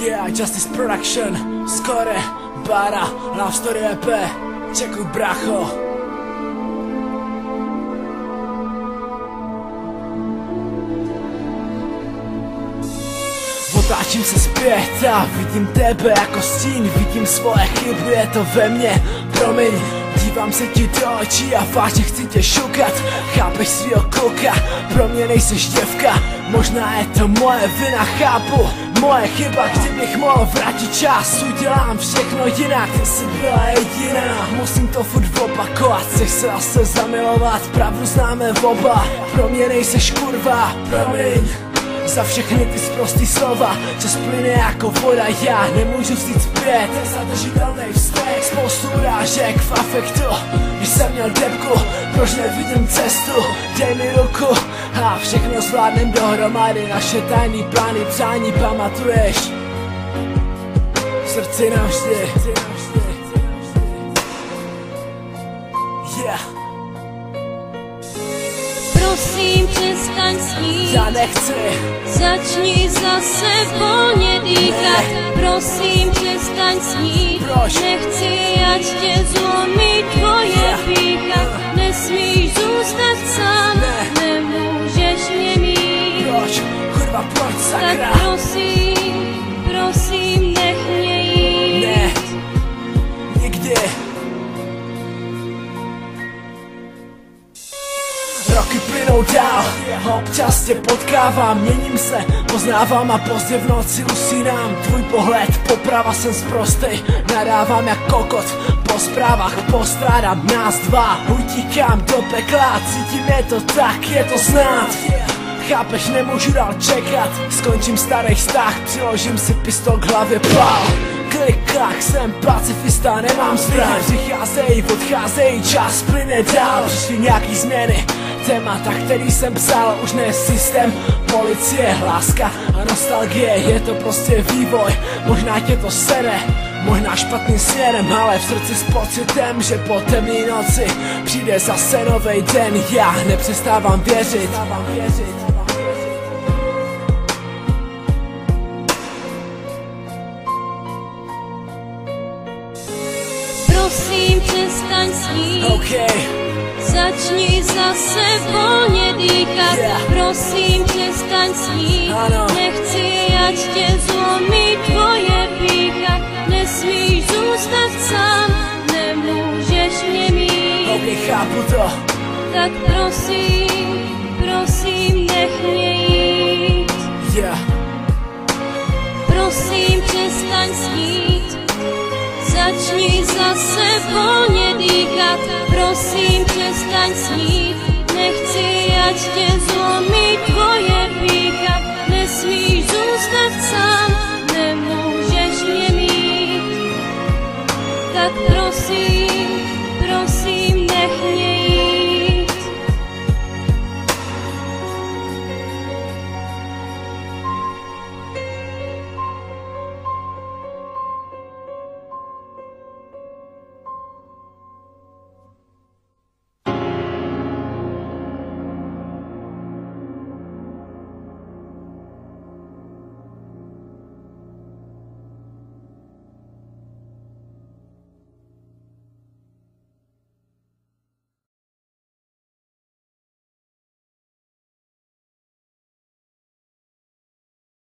Yeah, Justice Production, Skore, Bara, Love Story EP, čekuj bracho. Otáčím se zpět a vidím tebe jako stín, vidím svoje chyby, je to ve mně, promiň. Dívám se ti do očí a vážně chci tě šukat. Chápeš svýho kluka, pro mě nejseš děvka. Možná je to moje vina, chápu, moje chyba. Kdybych mohl vrátit čas, udělám všechno jinak. Ty jsi byla jediná, musím to furt opakovat. Chceš se zase zamilovat, pravdu známe oba. Pro mě nejseš kurva, promiň za všechny ty sprostý slova. Čas plyne jako voda, já nemůžu vzít zpět. Nezadržitelnej vztek, spoustu urážek v afektu. Když jsem měl depku, proč nevidím cestu? Dej mi ruku a všechno zvládnem dohromady. Naše tajný plány, přání pamatuješ v srdci navždy. Yeah. Prosím, přestaň snít. Já nechci. Začni zase volně dýchat. Prosím, přestaň snít. Proč? Nechci, ať tě zlomí tvoje pýcha. Nesmíš zůstat sám, nemůžeš mě mít. Proč? Kurva, proč, sakra? Tak prosím, prosím, nech mě jít. Ne, nikdy. Roky plynou dál, občas tě potkávám, měním se, poznávám a pozdě v noci usínám. Tvůj pohled, poprava jsem sprostej, nadávám jak kokot, po zprávách postrádám nás dva. Utíkám do pekla, cítím je to tak, je to znát. Chápeš, nemůžu dál čekat, skončím starý vztah, přiložím si pistol k hlavě, pál. Klik, klak, jsem pacifista, nemám zbraň. Přicházejí, odcházejí, čas plyne dál. Přišly nějaký změny, témata, který jsem psal, už ne systém. Policie, láska a nostalgie, je to prostě vývoj. Možná tě to sere, možná špatným směrem, ale v srdci s pocitem, že po temné noci přijde zase novej den. Já nepřestávám věřit. Prosím, přestaň snít. Okay. Začni zase volně dýchat. Prosím, přestaň snít. Ano. Nechci, ať tě zlomí tvoje pýcha. Nesmíš zůstat sám, nemůžeš mě mít. Okay, chápu to. Tak prosím, prosím, nech mě jít. Yeah. Prosím, přestaň snít. Začni zase volně dýchat. Prosím, přestaň snít. Nechci, ať tě zlomí tvoje